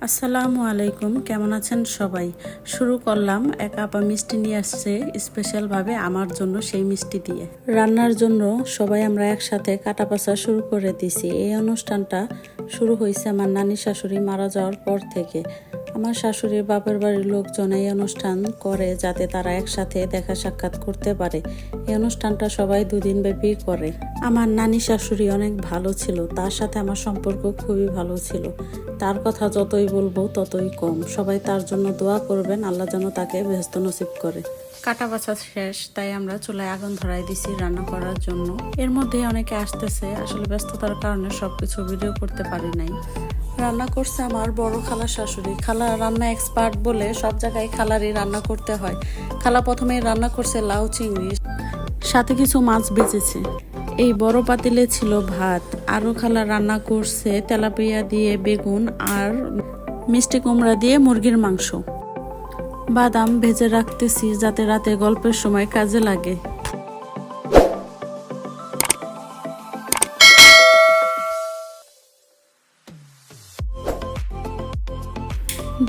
আসসালামু আলাইকুম, কেমন আছেন সবাই? শুরু করলাম, এক আপা মিষ্টি নিয়ে আসছে স্পেশালভাবে আমার জন্য, সেই মিষ্টি দিয়ে রান্নার জন্য সবাই আমরা একসাথে কাটা বাছা শুরু করে দিছি। এই অনুষ্ঠানটা শুরু হয়েছে আমার নানি শাশুড়ি মারা যাওয়ার পর থেকে। আমার শাশুড়ির বাপের বাড়ির লোকজন এই অনুষ্ঠান করে যাতে তারা একসাথে দেখা সাক্ষাৎ করতে পারে। এই অনুষ্ঠানটা সবাই দুদিন ব্যাপী করে। আমার নানি শাশুড়ি অনেক ভালো ছিল, তার সাথে আমার সম্পর্ক খুবই ভালো ছিল। তার কথা যতই বলবো ততই কম। সবাই তার জন্য দোয়া করবেন, আল্লাহ যেন তাকে বেহেশত নসিব করে। কাটা বাছা শেষ, তাই আমরা চুলায় আগুন ধরাই দিছি রান্না করার জন্য। এর মধ্যে অনেকে আসতেছে, আসলে ব্যস্ততার কারণে সবকিছু ভিডিও করতে পারি নাই। রান্না করছে আমার বড় খালা শাশুড়ি। খালা রান্না এক্সপার্ট বলে সব জায়গায় খালারই রান্না করতে হয়। খালা প্রথমে রান্না করছে লাউ চিংড়ি, সাথে কিছু মাছ ভেজেছে। এই বড় পাতিলে ছিল ভাত। আরও খালা রান্না করছে তেলাপিয়া দিয়ে বেগুন আর মিষ্টি কুমড়া দিয়ে মুরগির মাংস। বাদাম ভেজে রাখতেছি যাতে রাতে গল্পের সময় কাজে লাগে।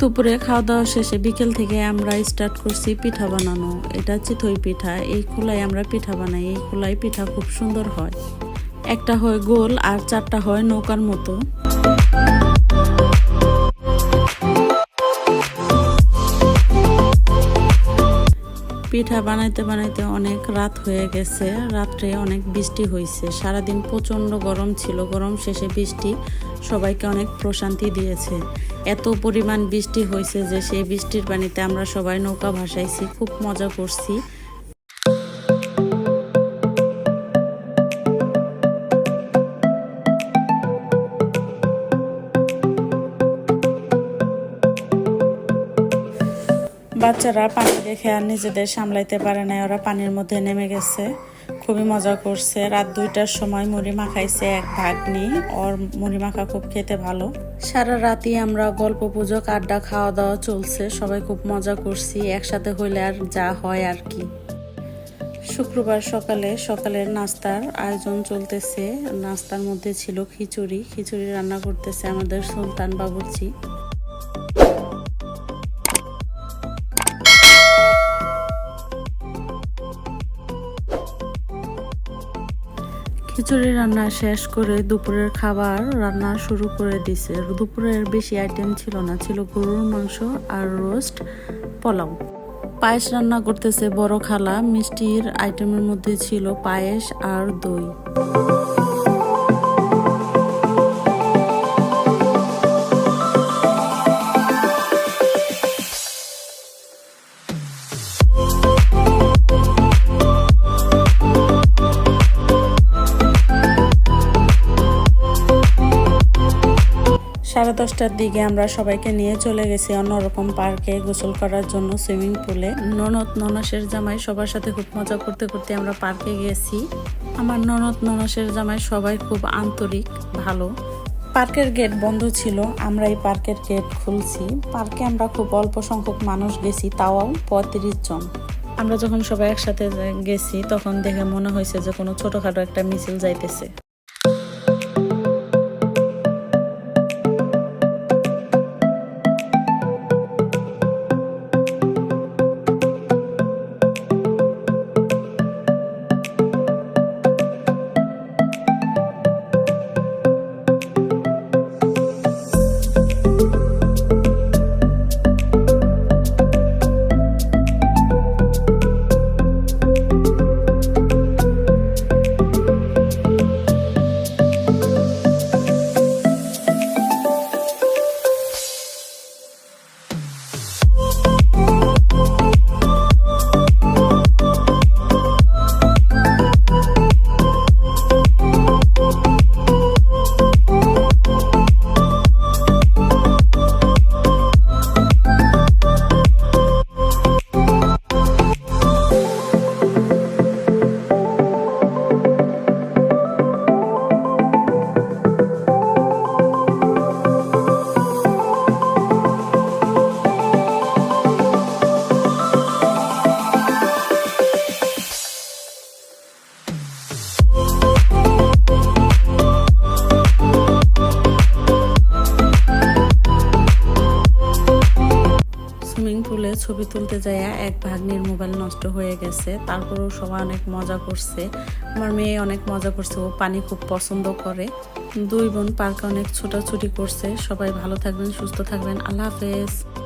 দুপুরে খাওয়া দাওয়া শেষে বিকেল থেকে আমরা স্টার্ট করছি পিঠা বানানো। এটা চিতই পিঠা। এই খোলায় আমরা পিঠা বানাই। এই খোলায় পিঠা খুব সুন্দর হয়। একটা হয় গোল আর চারটা হয় নৌকার মতো। পিঠা বানাইতে বানাইতে অনেক রাত হয়ে গেছে। রাত্রে অনেক বৃষ্টি হয়েছে। সারাদিন প্রচণ্ড গরম ছিল। গরম শেষে বৃষ্টি সবাইকে অনেক প্রশান্তি দিয়েছে। এত পরিমাণ বৃষ্টি হয়েছে যে সেই বৃষ্টির পানিতে আমরা সবাই নৌকা ভাসাইছি, খুব মজা করছি। বাচ্চারা পানি দেখে আর নিজেদের সামলাইতে পারে না, ওরা পানির মধ্যে নেমে গেছে, খুবই মজা করছে। রাত 2টার সময় মুড়ি মাখাইছে এক ভাগ্নি, ওর মুড়ি মাখা খুব খেতে ভালো। সারা রাতই আমরা গল্প পুজো আড্ডা খাওয়া দাওয়া চলছে, সবাই খুব মজা করছি। একসাথে হইলে আর যা হয় আর কি। শুক্রবার সকালের নাস্তার আয়োজন চলতেছে। নাস্তার মধ্যে ছিল খিচুড়ি রান্না করতেছে আমাদের সুলতান বাবুর্চি। খিচুড়ি রান্না শেষ করে দুপুরের খাবার রান্না শুরু করে দিছে। দুপুরের বেশি আইটেম ছিল না, ছিল গরুর মাংস আর রোস্ট, পোলাও। পায়েস রান্না করতেছে বড় খালা। মিষ্টির আইটেমের মধ্যে ছিল পায়েস আর দই। সাড়ে 10টার দিকে আমরা সবাইকে নিয়ে চলে গেছি অন্যরকম পার্কে গোসল করার জন্য, সুইমিং পুলে। ননদ ননসের জামাই সবার সাথে খুব মজা করতে করতে আমরা পার্কে গেছি। আমার ননদ ননসের জামাই সবাই খুব আন্তরিক, ভালো। পার্কের গেট বন্ধ ছিল, আমরা এই পার্কের গেট খুলছি। পার্কে আমরা খুব অল্প সংখ্যক মানুষ গেছি, তাও 35 জন। আমরা যখন সবাই একসাথে গেছি তখন দেখে মনে হয়েছে যে কোনো ছোটখাটো একটা মিছিল যাইতেছে। ছবি তুলতে যাইয়া এক ভাগ্নির মোবাইল নষ্ট হয়ে গেছে, তারপরেও সবাই অনেক মজা করছে। আমার মেয়ে অনেক মজা করছে, ও পানি খুব পছন্দ করে। দুই বোন পার্কে অনেক ছোটাছুটি করছে। সবাই ভালো থাকবেন, সুস্থ থাকবেন, আল্লাহ হাফেজ।